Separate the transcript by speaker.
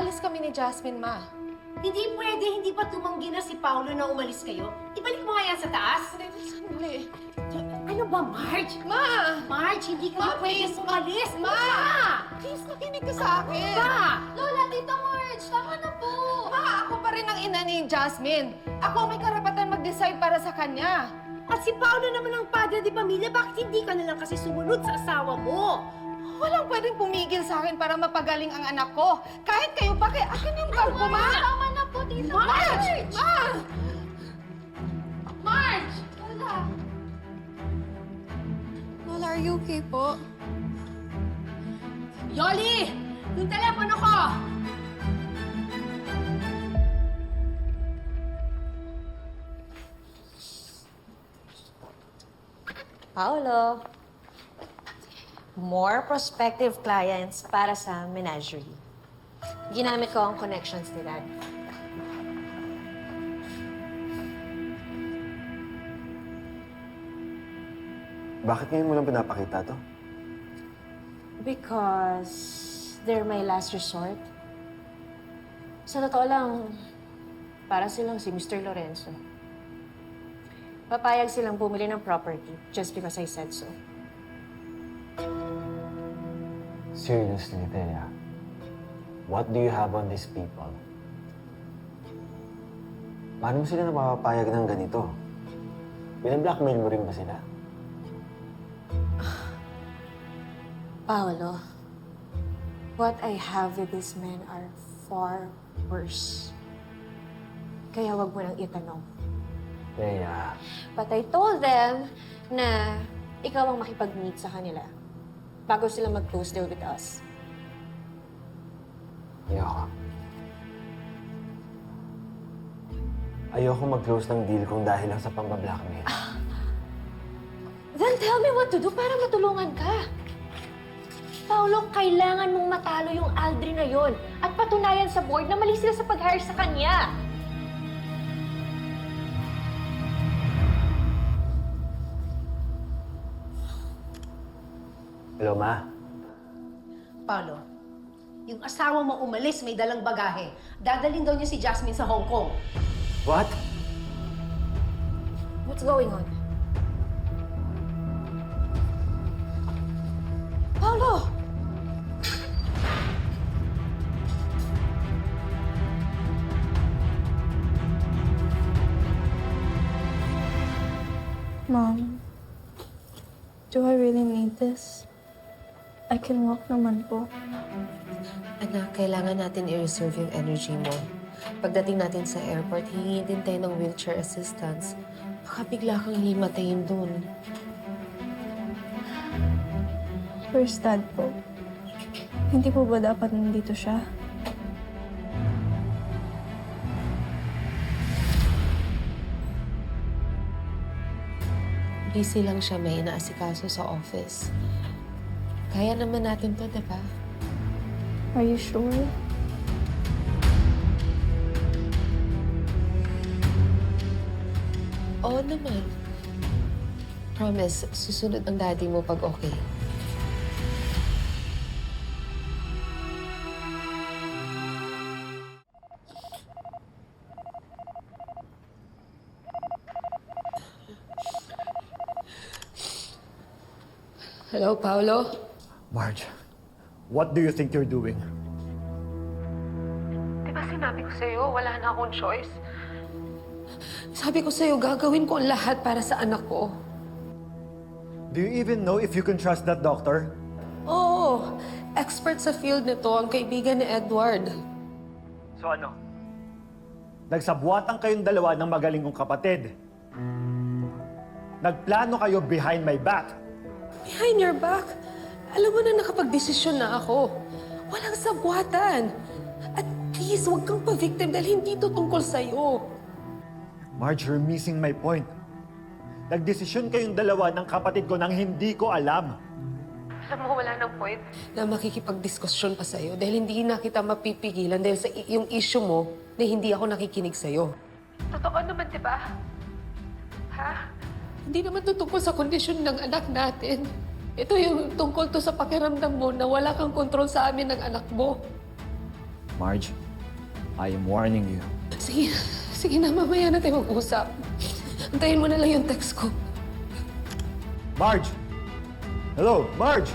Speaker 1: aalis kami ni Jasmine, Ma.
Speaker 2: Hindi pwede, hindi pa tumanggi na si Paolo na umalis kayo. Ibalik mo nga yan sa taas.
Speaker 1: Sandali.
Speaker 2: Ano ba, Marge?
Speaker 1: Ma!
Speaker 2: Marge, hindi ka
Speaker 1: Ma,
Speaker 2: na pwede
Speaker 1: please,
Speaker 2: umalis.
Speaker 1: Ma! Please, makinig ka sa akin.
Speaker 2: Ma!
Speaker 1: Lola, Tita Marge, tama na po. Ma, ako pa rin ang ina ni Jasmine. Ako may karapatan mag-decide para sa kanya.
Speaker 2: At si Paolo naman ang padre di pamilya, bakit hindi ka na lang kasi sumunod sa asawa mo?
Speaker 1: Walang pwedeng pumigil sa akin para mapagaling ang anak ko. Kahit kayo pa, kaya akin yung bag ko, Ma. Tama na po, Tita Marge! Ma! Marge! Lola! Lola, are you okay po?
Speaker 2: Yoli! Yung telepono ko!
Speaker 3: Paolo, more prospective clients para sa menagerie. Ginamit ko ang connections ni Dad.
Speaker 4: Bakit ngayon mo lang pinapakita to?
Speaker 3: Because they're my last resort. Sa totoo lang, para silang si Mr. Lorenzo. Papayag silang bumili ng property just because I said so.
Speaker 4: Seriously, Thea. What do you have on these people? Paano mo sila napapapayag ng ganito? Pinablackmail mo rin ba sila?
Speaker 3: Paolo, what I have with these men are far worse. Kaya wag mo nang itanong.
Speaker 4: Thea,
Speaker 3: But I told them na ikaw ang makipag-meet sa kanila bago sila mag-close deal with us.
Speaker 4: ayoko. Ayoko mag-close ng deal kung dahil lang sa pambablackmail.
Speaker 3: Then tell me what to do para matulungan ka. Paolo, kailangan mong matalo yung Aldrin na yon at patunayan sa board na mali sila sa pag-hire sa kanya.
Speaker 4: Hello, Ma?
Speaker 2: Paolo, yung asawa mo umalis, may dalang bagahe. Dadalhin daw niya si Jasmine sa Hong Kong.
Speaker 4: What?
Speaker 3: What's going on? Paolo!
Speaker 5: Mom, do I really need this? I can walk naman po.
Speaker 6: Anak, kailangan natin i-reserve yung energy mo. Pagdating natin sa airport, hingin din tayo ng wheelchair assistance. Baka bigla kang himatayin dun.
Speaker 5: Where's Dad po? Hindi po ba dapat nandito siya?
Speaker 6: Busy lang siya, may inaasikaso sa office. Kaya naman natin to, diba?
Speaker 5: Are you sure?
Speaker 6: Oo naman. Promise, susunod ang daddy mo pag okay. Hello, Paolo?
Speaker 7: Marge, what do you think you're doing?
Speaker 6: Di ba sinabi ko sa'yo, wala na akong choice? Sabi ko sa'yo, gagawin ko ang lahat para sa anak ko.
Speaker 7: Do you even know if you can trust that doctor?
Speaker 6: Oo, expert sa field nito ang kaibigan ni Edward.
Speaker 7: So ano? Nagsabuatan kayong dalawa ng magaling kong kapatid. Nagplano kayo behind my back.
Speaker 6: Behind your back, alam mo na nakapag-desisyon na ako. Walang sabwatan. At please, huwag kang pa-victim dahil hindi ito tungkol sa'yo.
Speaker 7: Marge, you're missing my point. Nagdesisyon kayong dalawa ng kapatid ko nang hindi ko alam.
Speaker 6: Alam mo, wala nang point na makikipag-diskusyon pa sa'yo dahil hindi na kita mapipigilan dahil sa yung issue mo na hindi ako nakikinig sa'yo. Totoo naman, di ba? Ha? Hindi naman ito tungkol sa kondisyon ng anak natin. Ito yung tungkol to sa pakiramdam mo na wala kang kontrol sa amin ng anak mo.
Speaker 7: Marge, I am warning you.
Speaker 6: Sige na, mamaya na tayo mag-usap. Antayin mo na lang yung text ko.
Speaker 7: Marge! Hello, Marge!